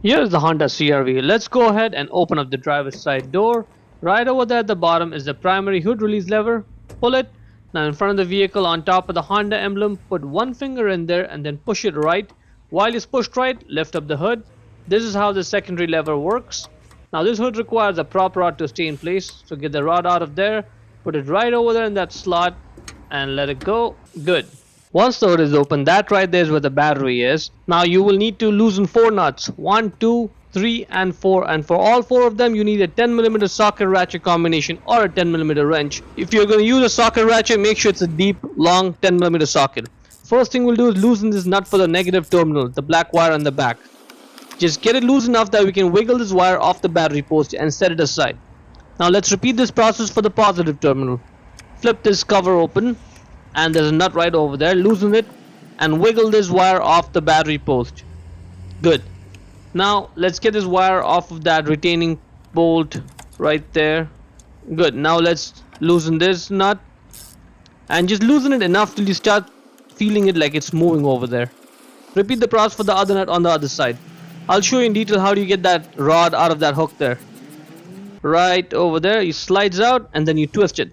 Here's the Honda CR-V. Let's go ahead and open up the driver's side door. Right over there at the bottom is the primary hood release lever. Pull it. Now in front of the vehicle on top of the Honda emblem, put one finger in there and then push it right. While it's pushed right, lift up the hood. This is how the secondary lever works. Now this hood requires a prop rod to stay in place, so get the rod out of there, put it right over there in that slot and let it go. Good. Once the hood is open, that right there is where the battery is. Now you will need to loosen 4 nuts, 1, 2, 3 and 4, and for all 4 of them you need a 10mm socket ratchet combination or a 10mm wrench. If you're going to use a socket ratchet, make sure it's a deep, long 10mm socket. First thing we'll do is loosen this nut for the negative terminal, the black wire on the back. Just get it loose enough that we can wiggle this wire off the battery post and set it aside. Now let's repeat this process for the positive terminal. Flip this cover open and there's a nut right over there. Loosen it and wiggle this wire off the battery post. Good. Now let's get this wire off of that retaining bolt right there. Good. Now let's loosen this nut and just loosen it enough till you start feeling it like it's moving over there. Repeat the process for the other nut on the other side. I'll show you in detail how do you get that rod out of that hook there. Right over there, it slides out and then you twist it.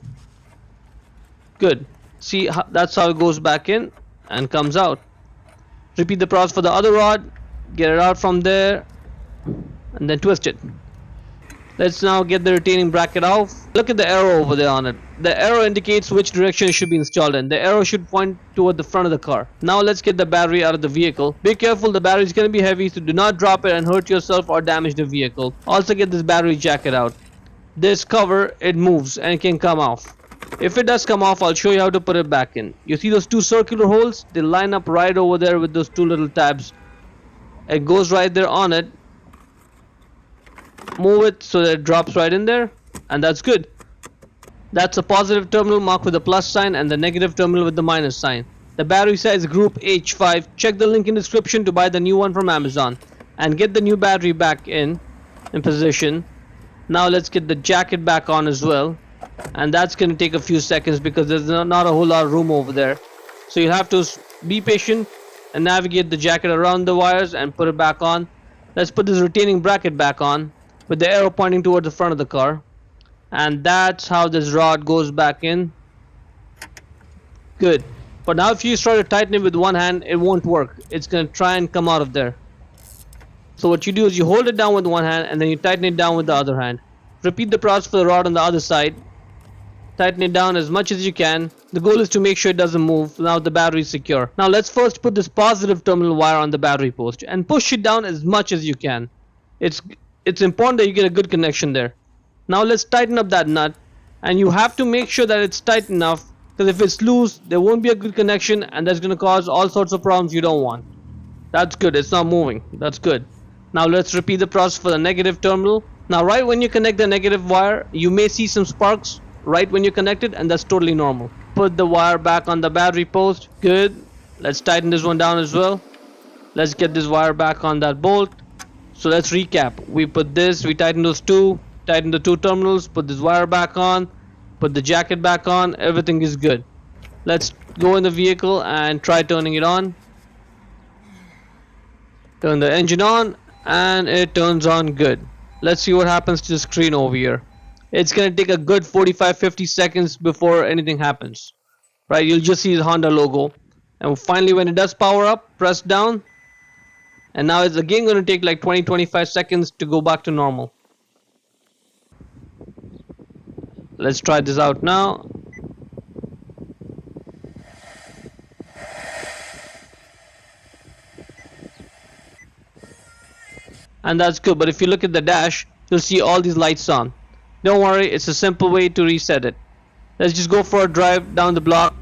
Good. See, that's how it goes back in and comes out. Repeat the process for the other rod. Get it out from there and then twist it. Let's now get the retaining bracket off. Look at the arrow over there on it. The arrow indicates which direction it should be installed in. The arrow should point toward the front of the car. Now let's get the battery out of the vehicle. Be careful, the battery is going to be heavy, so do not drop it and hurt yourself or damage the vehicle. Also get this battery jacket out. This cover, it moves and it can come off. If it does come off, I'll show you how to put it back in. You see those 2 circular holes? They line up right over there with those 2 little tabs. It goes right there on it. Move it so that it drops right in there, and that's good. That's a positive terminal marked with a plus sign and the negative terminal with the minus sign. The battery size group H5. Check the link in the description to buy the new one from Amazon and get the new battery back in position. Now let's get the jacket back on as well, and that's going to take a few seconds because there's not a whole lot of room over there, so you'll have to be patient and navigate the jacket around the wires and put it back on. Let's put this retaining bracket back on with the arrow pointing towards the front of the car, and that's how this rod goes back in. Good. But now if you try to tighten it with one hand, it won't work. It's going to try and come out of there. So what you do is you hold it down with one hand and then you tighten it down with the other hand. Repeat the process for the rod on the other side. Tighten it down as much as you can. The goal is to make sure it doesn't move. Now the battery is secure. Now let's first put this positive terminal wire on the battery post and push it down as much as you can. It's important that you get a good connection there. Now let's tighten up that nut, and you have to make sure that it's tight enough, because if it's loose there won't be a good connection and that's going to cause all sorts of problems you don't want. That's good. It's not moving. That's good. Now let's repeat the process for the negative terminal. Now right when you connect the negative wire, you may see some sparks right when you connect it, and that's totally normal. Put the wire back on the battery post. Good. Let's tighten this one down as well. Let's get this wire back on that bolt. So let's recap. We put this, we tighten those 2, tighten the 2 terminals, put this wire back on, put the jacket back on, everything is good. Let's go in the vehicle and try turning it on. Turn the engine on and it turns on good. Let's see what happens to the screen over here. It's going to take a good 45-50 seconds before anything happens. Right, you'll just see the Honda logo. And finally when it does power up, press down. And now it's again going to take like 20-25 seconds to go back to normal. Let's try this out now. And that's good, but if you look at the dash, you'll see all these lights on. Don't worry, it's a simple way to reset it. Let's just go for a drive down the block.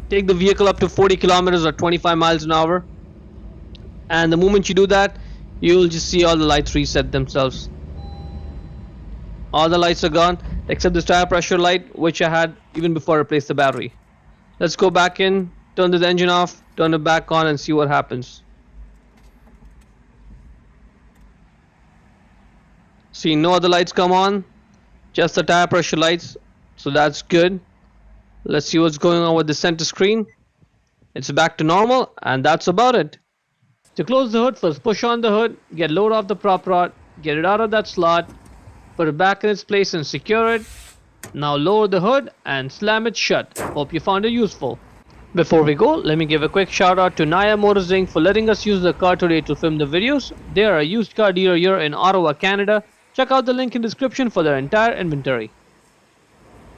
Take the vehicle up to 40 kilometers or 25 miles an hour. And the moment you do that, you'll just see all the lights reset themselves. All the lights are gone except this tire pressure light, which I had even before I replaced the battery. Let's go back in, turn the engine off, turn it back on and see what happens. See, no other lights come on, just the tire pressure lights, so that's good. Let's see what's going on with the center screen. It's back to normal, and that's about it. To close the hood, first push on the hood, get load off the prop rod, get it out of that slot, put it back in its place and secure it. Now lower the hood and slam it shut. Hope you found it useful. Before we go, let me give a quick shout out to Naya Motors Inc. for letting us use the car today to film the videos. They are a used car dealer here in Ottawa, Canada. Check out the link in the description for their entire inventory.